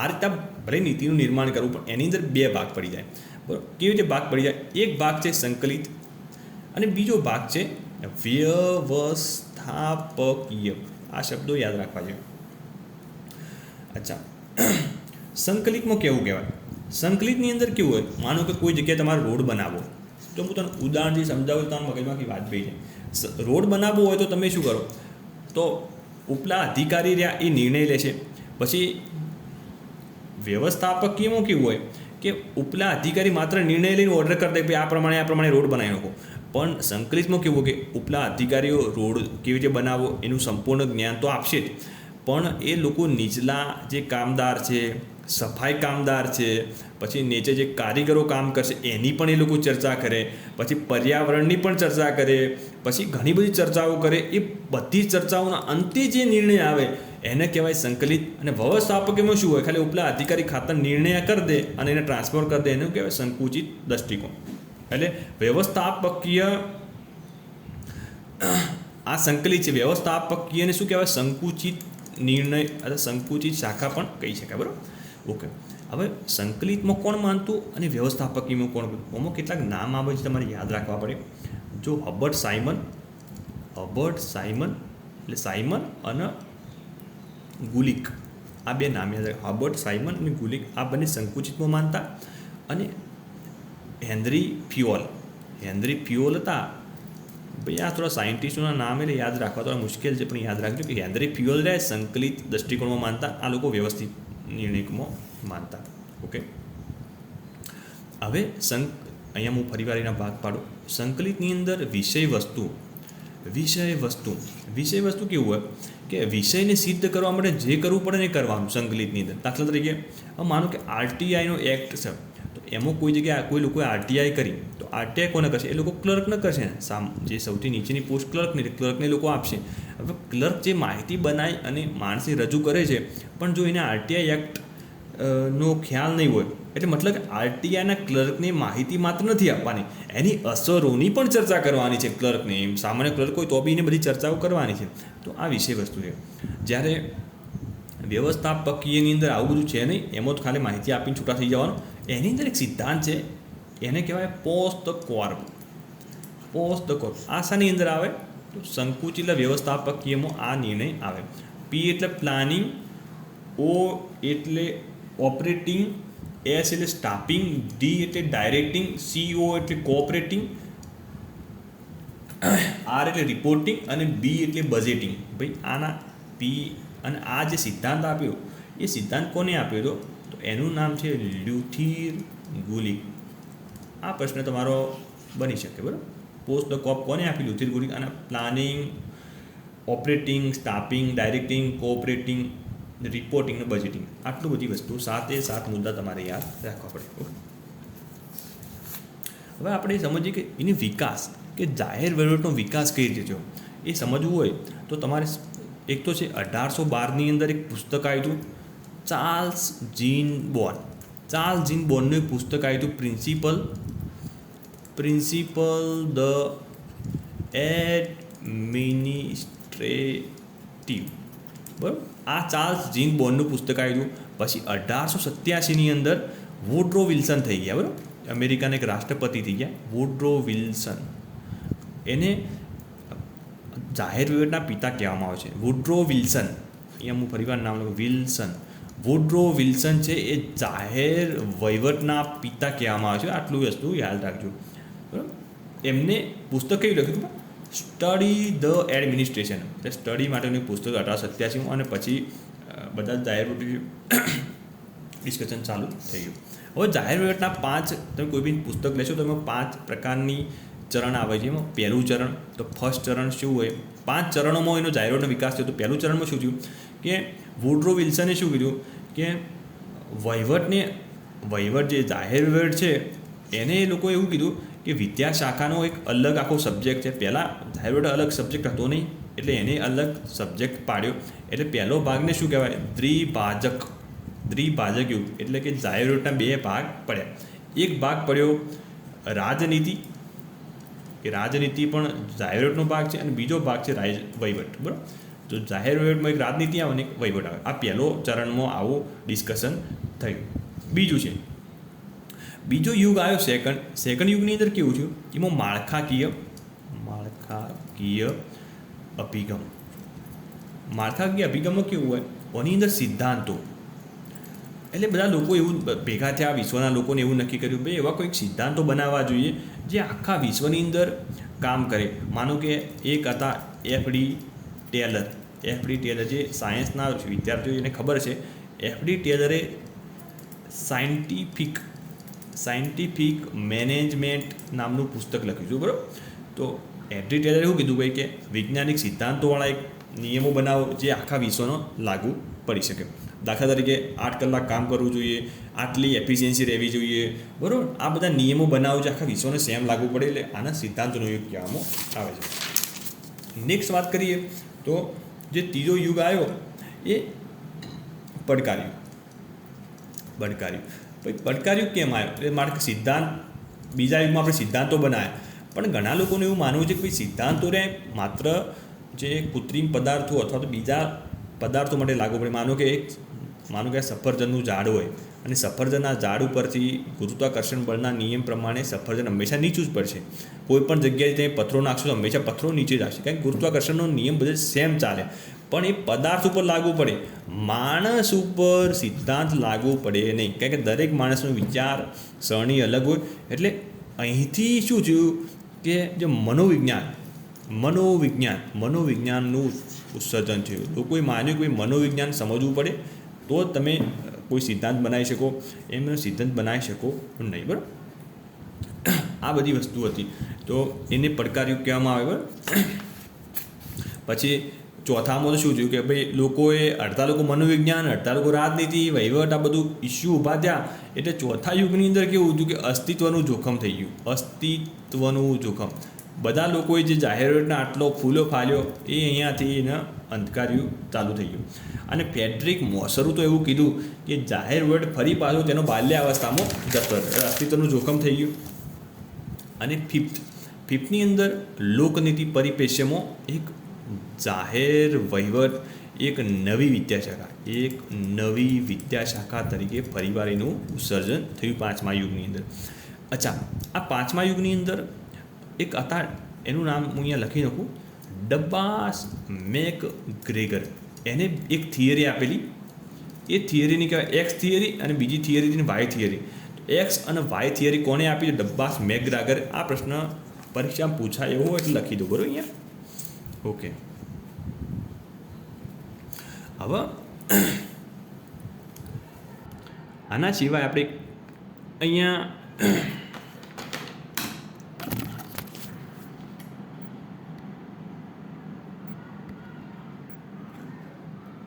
આ રીતે ભલે નીતિનું નિર્માણ કરવું, પણ એની અંદર બે ભાગ પડી જાય. બરાબર. કેવી રીતે ભાગ પડી જાય? એક ભાગ છે સંકલિત અને બીજો ભાગ છે વ્યવસ્થાપકીય. આ શબ્દો યાદ રાખવા જોઈએ. અચ્છા, સંકલિતમાં કેવું કહેવાય? સંકલિતની અંદર કેવું હોય? માનો કે કોઈ જગ્યાએ તમારે રોડ બનાવવો, તો હું તને ઉદાહરણથી સમજાવું, તો મગજમાંથી વાત થઈ જાય. રોડ બનાવવો હોય તો તમે શું કરો? તો ઉપલા અધિકારી રહ્યા એ નિર્ણય લેશે. પછી વ્યવસ્થાપકીયમાં કેવું હોય કે ઉપલા અધિકારી માત્ર નિર્ણય લઈને ઓર્ડર કરી દે કે આ પ્રમાણે રોડ બનાવી નાખો. પણ સંકલિતમાં કેવું કે ઉપલા અધિકારીઓ રોડ કેવી રીતે બનાવવો એનું સંપૂર્ણ જ્ઞાન તો આપશે જ, પણ એ લોકો નીચલા જે કામદાર છે, સફાઈ કામદાર છે, પછી નીચે જે કારીગરો કામ કરશે એની પણ એ લોકો ચર્ચા કરે, પછી પર્યાવરણની પણ ચર્ચા કરે, પછી ઘણી બધી ચર્ચાઓ કરે. એ બધી ચર્ચાઓના અંતે જે નિર્ણય આવે એને કહેવાય સંકલિત. અને વ્યવસ્થાપકમાં શું હોય? ખાલી ઉપલા અધિકારી ખાતર નિર્ણય કરી દે અને એને ટ્રાન્સફર કરી દે, એનું કહેવાય સંકુચિત દૃષ્ટિકોણ. એટલે વ્યવસ્થાપકીય આ સંકલિત છે. વ્યવસ્થાપકીયને શું કહેવાય? સંકુચિત નિર્ણય અથવા સંકુચિત શાખા પણ કહી શકાય. બરાબર. ઓકે. હવે સંકલિતમાં કોણ માનતું અને વ્યવસ્થાપકીયમાં કોણ માનતું? આમાં કેટલાક નામ આવે છે, તમારે યાદ રાખવા પડે. જો હબર્ટ સાયમન એટલે સાયમન અને ગુલિક, આ બે નામ યાદ રાખે. હબર્ટ સાયમન અને ગુલિક આ બંને સંકુચિતમાં માનતા. અને હેનરી ફ્યુઅલ હતા. ભાઈ આ થોડા સાયન્ટિસ્ટોના નામ એટલે યાદ રાખવા થોડા મુશ્કેલ છે, પણ યાદ રાખજો કે હેનરી ફ્યુઅલ રહે સંકલિત દૃષ્ટિકોણમાં માનતા, આ લોકો વ્યવસ્થિત નિર્ણયમાં માનતા. ઓકે. હવે અહીંયા હું ફરીવાર એના ભાગ પાડું. સંકલિતની અંદર વિષય વસ્તુ કેવું હોય કે વિષયને સિદ્ધ કરવા માટે જે કરવું પડે ને કરવાનું સંકલિતની અંદર. દાખલા તરીકે માનો કે આરટીઆઈનો એક્ટ છે, તો એમાં કોઈ જગ્યાએ કોઈ લોકોએ આરટીઆઈ કરી, તો આરટીઆઈ કોને કરશે? એ લોકો ક્લર્કને કરશે. જે સૌથી નીચેની પોસ્ટ ક્લર્કને લોકો આપશે. હવે ક્લર્ક જે માહિતી બનાવી અને માણસે રજૂ કરે છે, પણ જો એને આરટીઆઈ એક્ટ નો ખ્યાલ નહીં હોય, એટલે મતલબ આરટીઆઈના ક્લર્કને માહિતી માત્ર નથી આપવાની, એની અસરોની પણ ચર્ચા કરવાની છે ક્લર્કને. એમ સામાન્ય ક્લર્ક હોય તો બી એને બધી ચર્ચાઓ કરવાની છે. તો આ વિષય વસ્તુ છે. જ્યારે વ્યવસ્થાપકીયની અંદર આવું બધું છે નહીં, એમાં તો ખાલી માહિતી આપીને છૂટા થઈ જવાનું. એની અંદર એક સિદ્ધાંત છે, એને કહેવાય પોસ્ટ કોર્પ. આ શાની અંદર આવે? તો સંકુચિત વ્યવસ્થાપકીયમાં આ નિર્ણય આવે. પી એટલે પ્લાનિંગ, ઓ એટલે ઓપરેટિંગ, એસ એટલે સ્ટાફિંગ, ડી એટલે ડાયરેક્ટિંગ, સીઓ એટલે કોઓપરેટિંગ, આર એટલે રિપોર્ટિંગ અને બી એટલે બજેટિંગ. ભાઈ આના પી અને આ જે સિદ્ધાંત આપ્યો એ સિદ્ધાંત કોને આપ્યો હતો? તો એનું નામ છે લ્યુથિર ગુલિક. આ પ્રશ્ન તમારો બની શકે. બરાબર. પોસ્ટ ધ કોપ કોને આપી? Luther Gulick. અને planning, operating, staffing, directing, cooperating, reporting અને બજેટિંગ, આટલું બધી વસ્તુ 7 મુદ્દા તમારે યાદ રાખવા પડે. હવે આપણે સમજીએ કે એની વિકાસ, કે જાહેર વહીવટનો વિકાસ કઈ રીતે થયો એ સમજવું હોય તો તમારે એક તો છે 1812ની અંદર એક પુસ્તક આવ્યું હતું, ચાર્લ્સ જીન બોર્નનું એક પુસ્તક આવ્યું હતું, પ્રિન્સિપલ ધ એડમિનિસ્ટ્રેટિવ. બરાબર. આ ચાર્લ્સ જીન બોર્નનું પુસ્તક આવ્યું. પછી 1887ની અંદર વુડરો વિલ્સન થઈ ગયા. બરાબર. અમેરિકાના એક રાષ્ટ્રપતિ થઈ ગયા વુડરો વિલ્સન. એને જાહેર વહીવટના પિતા કહેવામાં આવે છે. વુડરો વિલ્સન, અહીંયા હું ફરીવાર નામ લખું, વુડરો વિલ્સન છે એ જાહેર વહીવટના પિતા કહેવામાં આવે છે. આટલું વસ્તુ યાદ રાખજો. બરાબર. એમને પુસ્તક કેવું લખ્યું? Study the administration. એટલે સ્ટડી માટેનું પુસ્તક 1887 અને પછી બધા જાહેર ડિસ્કશન ચાલુ થઈ ગયું. હવે જાહેર વહીવટના 5, તમે કોઈ બી પુસ્તક લેશો તો એમાં 5 પ્રકારની ચરણ આવે છે. એમાં પહેલું ચરણ, તો ફર્સ્ટ ચરણ શું હોય? 5 ચરણોમાં એનો જાહેર વહીવટનો વિકાસ થયો. તો પહેલું ચરણમાં શું થયું કે વુડરો વિલ્સને શું કીધું કે વહીવટ જે જાહેર વહીવટ છે એને એ લોકોએ એવું કીધું કે વિદ્યાશાખાનો એક અલગ આખો સબ્જેક્ટ છે. પહેલાં જાહેર વહીવટ અલગ સબ્જેક્ટ હતો નહીં, એટલે એને અલગ સબ્જેક્ટ પાડ્યો. એટલે પહેલો ભાગને શું કહેવાય? દ્વિભાજક યુગ, એટલે કે જાહેર વહીવટના બે ભાગ પડ્યા. એક ભાગ પડ્યો રાજનીતિ, કે રાજનીતિ પણ જાહેર વહીવટનો ભાગ છે, અને બીજો ભાગ છે વહીવટ. બરાબર? તો જાહેર વહીવટમાં એક રાજનીતિ આવે અને એક વહીવટ આવે. આ પહેલો ચરણમાં આવું ડિસ્કશન થયું. બીજું છે, બીજો યુગ આવ્યો સેકન્ડ યુગની અંદર કેવું થયું? એમાં માળખાકીય અભિગમ. માળખાકીય અભિગમમાં કેવું હોય? એની અંદર સિદ્ધાંતો, એટલે બધા લોકો એવું ભેગા થયા, વિશ્વના લોકોને એવું નક્કી કર્યું ભાઈ એવા કોઈક સિદ્ધાંતો બનાવવા જોઈએ જે આખા વિશ્વની અંદર કામ કરે. માનો કે એક હતા એફડી ટેલર, જે સાયન્સના વિદ્યાર્થીઓને ખબર છે. એફડી ટેલરે સાયન્ટિફિક મેનેજમેન્ટ નામનું પુસ્તક લખ્યું હતું. બરાબર? તો એફડી ટેલરે એવું કીધું ભાઈ કે વૈજ્ઞાનિક સિદ્ધાંતોવાળા એક નિયમો બનાવો જે આખા વિશ્વનો લાગુ પડી શકે. દાખલા તરીકે 8 કલાક કામ કરવું જોઈએ, આટલી એફિશિયન્સી રહેવી જોઈએ. બરાબર? આ બધા નિયમો બનાવો જે આખા વિશ્વને સેમ લાગુ પડે, એટલે આના સિદ્ધાંતોનો યુગ કહેવામાં આવે છે. નેક્સ્ટ વાત કરીએ તો જે ત્રીજો યુગ આવ્યો એ પડકાર યુગ. ભાઈ પડકાર યુગ કેમ આવ્યો? એટલે મારે સિદ્ધાંત, બીજા યુગમાં આપણે સિદ્ધાંતો બનાવ્યા, પણ ઘણા લોકોને એવું માનવું છે કે ભાઈ સિદ્ધાંતો માત્ર જે કૃત્રિમ પદાર્થો અથવા તો બીજા પદાર્થો માટે લાગુ પડે. માનો કે સફરજનનું ઝાડ હોય અને સફરજનના ઝાડ ઉપરથી ગુરુત્વાકર્ષણ બળના નિયમ પ્રમાણે સફરજન હંમેશા નીચું જ પડશે. કોઈ પણ જગ્યાએ તમે પથ્થરો નાખશો તો હંમેશા પથ્થરો નીચે જ આવશે, કારણ કે ગુરુત્વાકર્ષણનો નિયમ બધે સેમ ચાલે. પણ એ પદાર્થ ઉપર લાગુ પડે, માણસ ઉપર સિદ્ધાંત લાગુ પડે નહીં, કારણ કે દરેક માણસનો વિચાર સરણી અલગ હોય. એટલે અહીંથી શું થયું કે જે મનોવિજ્ઞાનનું ઉત્સર્જન થયું. લોકોએ માન્યું કે મનોવિજ્ઞાન સમજવું પડે તો જ તમે કોઈ સિદ્ધાંત બનાવી શકો, એમનો સિદ્ધાંત બનાવી શકો નહીં. બરાબર? આ બધી વસ્તુ હતી, તો એને પડકાર યુગ કહેવામાં આવે. બરાબર? પછી ચોથામાં તો શું થયું કે ભાઈ અડધા લોકો મનોવિજ્ઞાન, અડધા લોકો રાજનીતિ, વહીવટ, આ બધું ઇસ્યુ ઊભા થયા. એટલે ચોથા યુગની અંદર કેવું થયું કે અસ્તિત્વનું જોખમ થઈ ગયું. બધા લોકોએ જે જાહેર વહીવટના આટલો ફૂલો ફાલ્યો એ અહીંયાથી એના અંધકાર યુગ ચાલુ થઈ ગયું. અને ફ્રેડરિક મોસરું તો એવું કીધું કે જાહેર વહીવટ ફરી પાછો તેનો બાલ્યાવસ્થામાં જતો રહ્યો, અસ્તિત્વનું જોખમ થઈ ગયું. અને ફિફ્થની અંદર લોકનીતિ પરિપ્રેક્ષ્યમાં એક જાહેર વહીવટ એક નવી વિદ્યાશાખા તરીકે ફરીવાર એનું ઉત્સર્જન થયું 5મા યુગની અંદર. અચ્છા, આ 5મા યુગની અંદર એક હતા, એનું નામ હું અહીંયા લખી નાખું, ડબ્બાસ મેકગ્રેગર. એને એક થિયરી આપેલી. એ થિયરીની કહેવાય એક્સ થિયરી, અને બીજી થિયરી વાય થિયરી. એક્સ અને વાય થિયરી કોને આપી? ડબ્બાસ મેકગ્રેગર. આ પ્રશ્ન પરીક્ષામાં પૂછાય એવો હોય એટલે લખી દો. બરાબર? અહીંયા ઓકે. હવે આના સિવાય આપણે અહીંયા